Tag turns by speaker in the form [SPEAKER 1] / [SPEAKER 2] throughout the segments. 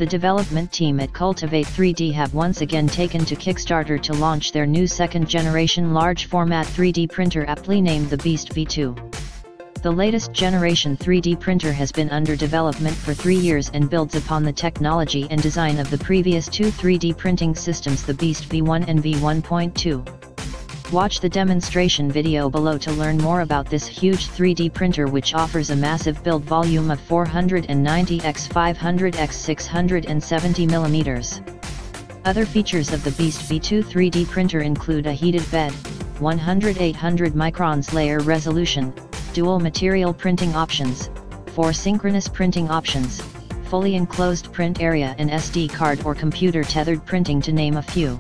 [SPEAKER 1] The development team at Cultivate 3D have once again taken to Kickstarter to launch their new second-generation large-format 3D printer aptly named the Beast V2. The latest generation 3D printer has been under development for 3 years and builds upon the technology and design of the previous two 3D printing systems, the Beast V1 and V1.2. Watch the demonstration video below to learn more about this huge 3D printer, which offers a massive build volume of 490 x 500 x 670 mm. Other features of the Beast V2 3D printer include a heated bed, 100-800 microns layer resolution, dual material printing options, 4 synchronous printing options, fully enclosed print area, and SD card or computer tethered printing, to name a few.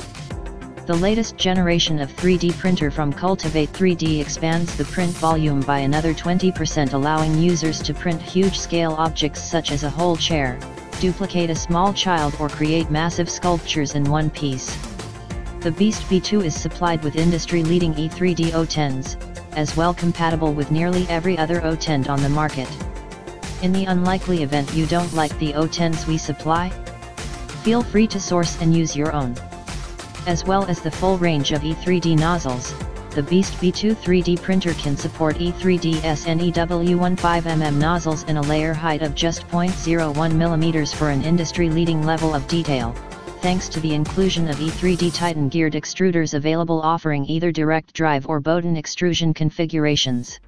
[SPEAKER 1] The latest generation of 3D printer from Cultivate 3D expands the print volume by another 20%, allowing users to print huge-scale objects such as a whole chair, duplicate a small child, or create massive sculptures in one piece. The Beast V2 is supplied with industry-leading E3D O10s, as well compatible with nearly every other O10 on the market. In the unlikely event you don't like the O10s we supply, feel free to source and use your own. As well as the full range of E3D nozzles, the Beast V2 3D printer can support E3D SNEW15mm nozzles in a layer height of just 0.01 mm for an industry-leading level of detail, thanks to the inclusion of E3D Titan geared extruders available, offering either direct drive or Bowden extrusion configurations.